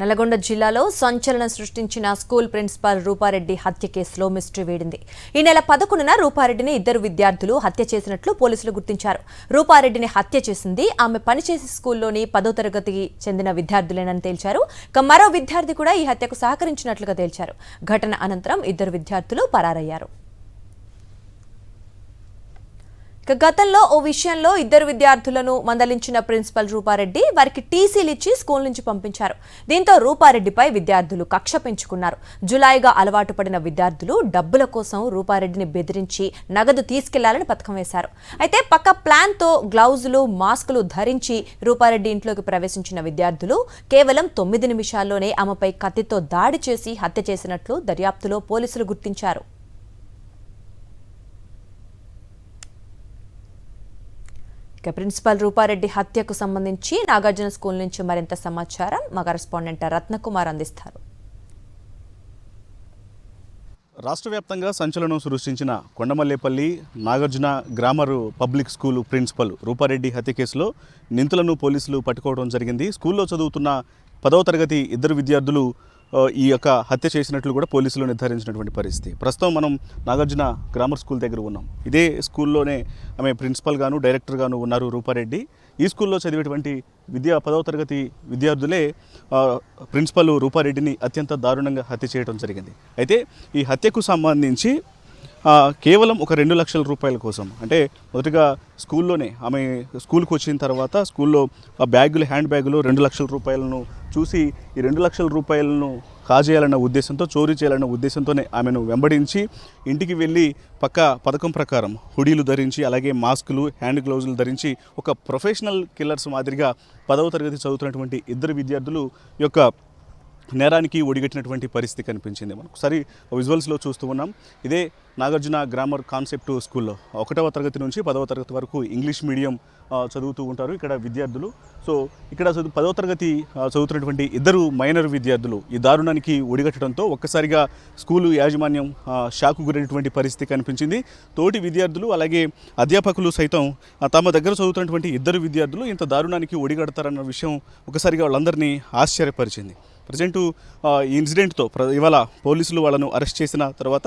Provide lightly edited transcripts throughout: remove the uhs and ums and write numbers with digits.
నల్గొండ జిల్లాలో సంచలనం సృష్టించిన స్కూల్ ప్రిన్సిపాల్ రూపారెడ్డి హత్య కేసులో మిస్టరీ వేడింది. ఈ నెల 11న రూపారెడ్డిని ఇద్దరు విద్యార్థులు హత్య చేసినట్లు పోలీసులు గుర్తించారు. రూపారెడ్డిని హత్య చేసింది ఆమె పనిచేసే స్కూల్లోని 10వ తరగతికి చెందిన విద్యార్థులేనని తేల్చారు. మరో విద్యార్థి కూడా ఈ హత్యకు సహకరించినట్లుగా తేల్చారు. ఘటన అనంతరం ఇద్దరు విద్యార్థులు పరారయ్యారు. గతంలో ఓ విషయంలో ఇద్దరు విద్యార్థులను మందలించిన ప్రిన్సిపల్ రూపారెడ్డి వారికి టీసీలు ఇచ్చి స్కూల్ నుంచి పంపించారు. దీంతో రూపారెడ్డిపై విద్యార్థులు కక్ష పెంచుకున్నారు. జులాయిగా అలవాటు పడిన విద్యార్థులు డబ్బుల కోసం రూపారెడ్డిని బెదిరించి నగదు తీసుకెళ్లాలని పథకం వేశారు. అయితే పక్క ప్లాన్తో గ్లౌజులు మాస్కులు ధరించి రూపారెడ్డి ఇంట్లోకి ప్రవేశించిన విద్యార్థులు కేవలం 9 నిమిషాల్లోనే ఆమెపై కత్తితో దాడి చేసి హత్య చేసినట్లు దర్యాప్తులో పోలీసులు గుర్తించారు. ప్రిన్సిపల్ రూపారెడ్డి హత్యకు సంబంధించి నాగార్జున స్కూల్ నుంచి మరింత సమాచారం మా కరెస్పాండెంట్ రత్నకుమార్ అందిస్తారు. రాష్ట్ర వ్యాప్తంగా సంచలనం సృష్టించిన Kondamallepalli Nagarjuna grammar public school principal Rupa Reddy హత్య కేసులో నిందితులను పోలీసులు పట్టుకోవడం జరిగింది. స్కూల్లో చదువుతున్న 10వ తరగతి ఇద్దరు విద్యార్థులు ఈ యొక్క హత్య చేసినట్లు కూడా పోలీసులు నిర్ధారించినటువంటి పరిస్థితి. ప్రస్తుతం మనం నాగార్జున గ్రామర్ స్కూల్ దగ్గర ఉన్నాం. ఇదే స్కూల్లోనే ఆమె ప్రిన్సిపల్ గాను డైరెక్టర్ గాను ఉన్నారు రూపారెడ్డి. ఈ స్కూల్లో చదివేటువంటి 10వ తరగతి విద్యార్థులే ప్రిన్సిపల్ రూపారెడ్డిని అత్యంత దారుణంగా హత్య చేయడం జరిగింది. అయితే ఈ హత్యకు సంబంధించి కేవలం ఒక 2 లక్షల రూపాయల కోసం, అంటే మొదటిగా స్కూల్లోనే ఆమె స్కూల్కి వచ్చిన తర్వాత స్కూల్లో బ్యాగులు హ్యాండ్ బ్యాగులు 2 లక్షల రూపాయలను చూసి ఈ 2 లక్షల రూపాయలను కాజేయాలన్న ఉద్దేశంతో, చోరీ చేయాలన్న ఉద్దేశంతోనే ఆమెను వెంబడించి ఇంటికి వెళ్ళి పక్క పథకం ప్రకారం హుడీలు ధరించి అలాగే మాస్కులు హ్యాండ్ గ్లౌజులు ధరించి ఒక ప్రొఫెషనల్ కిల్లర్స్ మాదిరిగా 10వ తరగతి చదువుతున్నటువంటి ఇద్దరు విద్యార్థులు యొక్క నేరానికి ఒడిగట్టినటువంటి పరిస్థితి కనిపించింది. మనం ఒకసారి విజువల్స్లో చూస్తూ ఉన్నాం. ఇదే నాగార్జున గ్రామర్ కాన్సెప్ట్ స్కూల్లో 1వ తరగతి నుంచి 10వ తరగతి వరకు ఇంగ్లీష్ మీడియం చదువుతూ ఉంటారు ఇక్కడ విద్యార్థులు. సో ఇక్కడ 10వ తరగతి చదువుతున్నటువంటి ఇద్దరు మైనర్ విద్యార్థులు ఈ దారుణానికి ఒడిగట్టడంతో ఒక్కసారిగా స్కూలు యాజమాన్యం షాకు గురైనటువంటి పరిస్థితి కనిపించింది. తోటి విద్యార్థులు అలాగే అధ్యాపకులు సైతం తమ దగ్గర చదువుతున్నటువంటి ఇద్దరు విద్యార్థులు ఇంత దారుణానికి ఒడిగడతారన్న విషయం ఒకసారిగా వాళ్ళందరినీ ఆశ్చర్యపరిచింది. ప్రజెంటు ఈ ఇన్సిడెంట్తో ఇవాళ పోలీసులు వాళ్ళను అరెస్ట్ చేసిన తర్వాత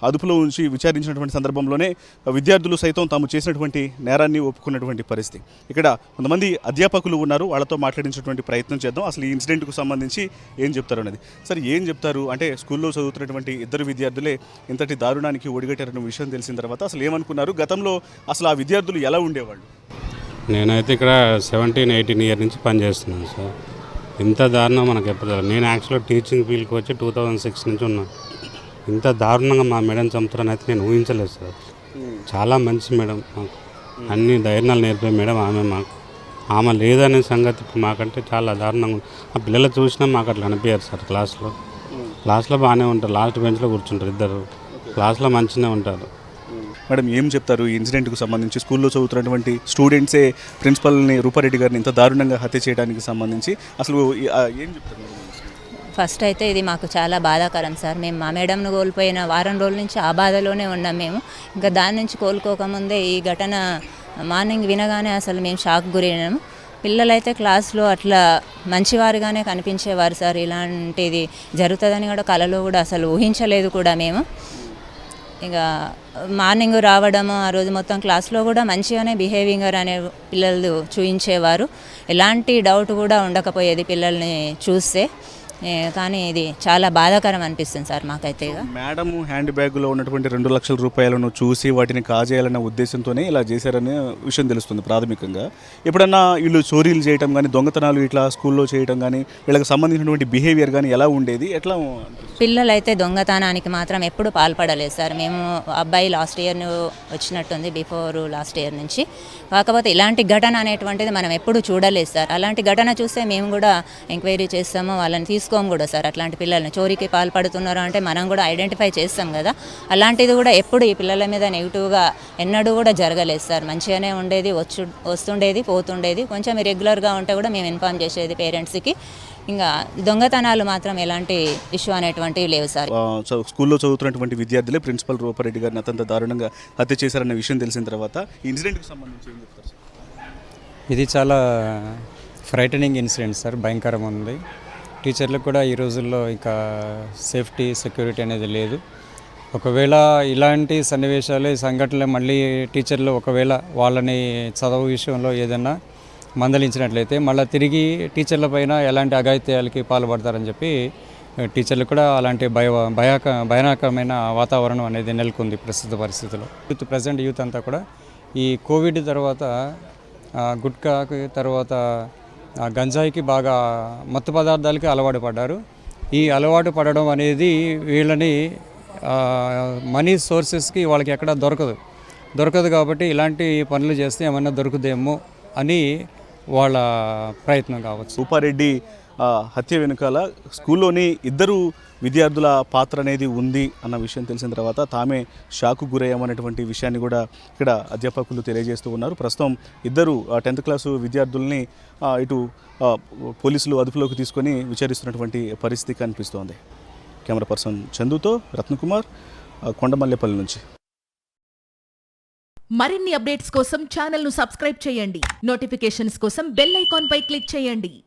అదుపులో ఉంచి విచారించినటువంటి సందర్భంలోనే విద్యార్థులు సైతం తాము చేసినటువంటి నేరాన్ని ఒప్పుకున్నటువంటి పరిస్థితి. ఇక్కడ కొంతమంది అధ్యాపకులు ఉన్నారు, వాళ్ళతో మాట్లాడించినటువంటి ప్రయత్నం చేద్దాం. అసలు ఈ ఇన్సిడెంట్కు సంబంధించి ఏం చెప్తారు అనేది. సరే, ఏం చెప్తారు అంటే స్కూల్లో చదువుతున్నటువంటి ఇద్దరు విద్యార్థులే ఇంతటి దారుణానికి ఒడిగట్టారన్న విషయం తెలిసిన తర్వాత అసలు ఏమనుకున్నారు, గతంలో అసలు ఆ విద్యార్థులు ఎలా ఉండేవాళ్ళు? నేనైతే ఇక్కడ 17-18 ఇయర్ నుంచి పనిచేస్తున్నాను సార్. ఇంత దారుణం మనకు ఎప్పుడు, నేను యాక్చువల్గా టీచింగ్ ఫీల్డ్కి వచ్చి 2006 నుంచి ఉన్నాను. ఇంత దారుణంగా మా మేడం చంపుతారని అయితే నేను ఊహించలేదు సార్. చాలా మంచి మేడం, మాకు అన్ని ధైర్యాలు నేర్పే మేడం ఆమె లేదనే సంగతి మాకంటే చాలా దారుణంగా ఉంది. ఆ పిల్లలు చూసినా మాకు అట్లా అనిపించారు సార్. క్లాస్లో బాగానే ఉంటారు, లాస్ట్ బెంచ్లో కూర్చుంటారు ఇద్దరు, క్లాస్లో మంచిగానే ఉంటారు. మేడం, ఏం చెప్తారు ఈ ఇన్సిడెంట్కు సంబంధించి? స్కూల్లో చదువుతున్నటువంటి స్టూడెంట్సే ప్రిన్సిపల్ని రూపారెడ్డి గారిని ఇంత దారుణంగా హత్య చేయడానికి సంబంధించి అసలు ఏం చెప్తారు? ఫస్ట్ అయితే ఇది మాకు చాలా బాధాకరం సార్. మేము మా మేడంను కోల్పోయిన వారం రోజుల నుంచి ఆ బాధలోనే ఉన్నాం మేము. ఇంకా దాని నుంచి కోలుకోకముందే ఈ ఘటన మార్నింగ్ వినగానే అసలు మేము షాక్ గురైనాము. పిల్లలైతే క్లాస్లో అట్లా మంచివారుగానే కనిపించేవారు సార్. ఇలాంటిది జరుగుతుందని కూడా కలలో కూడా అసలు ఊహించలేదు కూడా మేము. ఇక మార్నింగ్ రావడము, ఆ రోజు మొత్తం క్లాస్లో కూడా మంచిగానే బిహేవింగ్ అనే పిల్లలు చూయించేవారు. ఎలాంటి డౌట్ కూడా ఉండకపోయేది పిల్లల్ని చూస్తే. కానీ ఇది చాలా బాధాకరం అనిపిస్తుంది సార్ మాకైతే. మేడం హ్యాండ్ బ్యాగ్లో ఉన్నటువంటి 2 లక్షల రూపాయలను చూసి వాటిని కాజేయాలన్న ఉద్దేశంతోనే ఇలా చేశారనే విషయం తెలుస్తుంది ప్రాథమికంగా. ఎప్పుడన్నా వీళ్ళు చోరీలు చేయటం కానీ, దొంగతనాలు ఇట్లా స్కూల్లో చేయటం కానీ, వీళ్ళకి సంబంధించినటువంటి బిహేవియర్ కానీ ఎలా ఉండేది, ఎట్లా? పిల్లలైతే దొంగతనానికి మాత్రం ఎప్పుడు పాల్పడలేదు సార్. మేము అబ్బాయి లాస్ట్ ఇయర్ వచ్చినట్టుంది, బిఫోర్ లాస్ట్ ఇయర్ నుంచి. కాకపోతే ఇలాంటి ఘటన అనేటువంటిది మనం ఎప్పుడు చూడలేదు సార్. అలాంటి ఘటన చూస్తే మేము కూడా ఎంక్వైరీ చేస్తాము, వాళ్ళని తీసుకోము కూడా సార్. అట్లాంటి పిల్లల్ని చోరీకి పాల్పడుతున్నారు అంటే మనం కూడా ఐడెంటిఫై చేస్తాం కదా. అలాంటిది కూడా ఎప్పుడు ఈ పిల్లల మీద నెగిటివ్గా ఎన్నడూ కూడా జరగలేదు సార్. మంచిగానే ఉండేది, వస్తుండేది, పోతుండేది. కొంచెం రెగ్యులర్గా ఉంటే కూడా మేము ఇన్ఫార్మ్ చేసేది పేరెంట్స్కి. ఇంకా దొంగతనాలు మాత్రం ఎలాంటి ఇష్యూ అనేటువంటివి లేవు సార్. స్కూల్లో చదువుతున్నటువంటి విద్యార్థులే ప్రిన్సిపల్ రూపారెడ్డి గారిని అత్యంత దారుణంగా హత్య చేశారన్న విషయం తెలిసిన తర్వాత ఈ ఇన్సిడెంట్కి సంబంధించి ఏం చెప్తారు సార్? ఇది చాలా ఫ్రైటనింగ్ ఇన్సిడెంట్ సార్, భయంకరంగా ఉంది. టీచర్లకు కూడా ఈ రోజుల్లో ఇంకా సేఫ్టీ సెక్యూరిటీ అనేది లేదు. ఒకవేళ ఇలాంటి సన్నివేశాలు సంఘటనలు మళ్ళీ టీచర్లు ఒకవేళ వాళ్ళని చదువు విషయంలో ఏదైనా మందలించినట్లయితే మళ్ళీ తిరిగి టీచర్ల పైన ఎలాంటి అఘాయిత్యాలకి పాల్పడతారని చెప్పి టీచర్లు కూడా అలాంటి భయానకమైన వాతావరణం అనేది నెలకొంది ప్రస్తుత పరిస్థితిలో. ప్రజెంట్ యూత్ అంతా కూడా ఈ కోవిడ్ తర్వాత గుట్కాకి తర్వాత గంజాయికి బాగా మత్తు పదార్థాలకి అలవాటు పడ్డారు. ఈ అలవాటు పడడం అనేది వీళ్ళని మనీ సోర్సెస్కి వాళ్ళకి ఎక్కడ దొరకదు కాబట్టి ఇలాంటి పనులు చేస్తే ఏమన్నా దొరుకుదేమో అని వాళ్ళ ప్రయత్నం కావచ్చు. రూపారెడ్డి హత్య వెనుకాల స్కూల్లోని ఇద్దరు విద్యార్థుల పాత్ర అనేది ఉంది అన్న విషయం తెలిసిన తర్వాత తామే షాకు గురయ్యామనేటువంటి విషయాన్ని కూడా ఇక్కడ అధ్యాపకులు తెలియజేస్తూ ఉన్నారు. ప్రస్తుతం ఇద్దరు 10th క్లాసు విద్యార్థుల్ని ఇటు పోలీసులు అదుపులోకి తీసుకొని విచారిస్తున్నటువంటి పరిస్థితి కనిపిస్తోంది. కెమెరా పర్సన్ చందుతో రత్నకుమార్, కొండమల్లేపల్లి నుంచి. మరిన్ని అప్డేట్స్ కోసం ఛానల్ను సబ్స్క్రైబ్ చేయండి. నోటిఫికేషన్స్ కోసం బెల్ ఐకాన్ పై క్లిక్ చేయండి.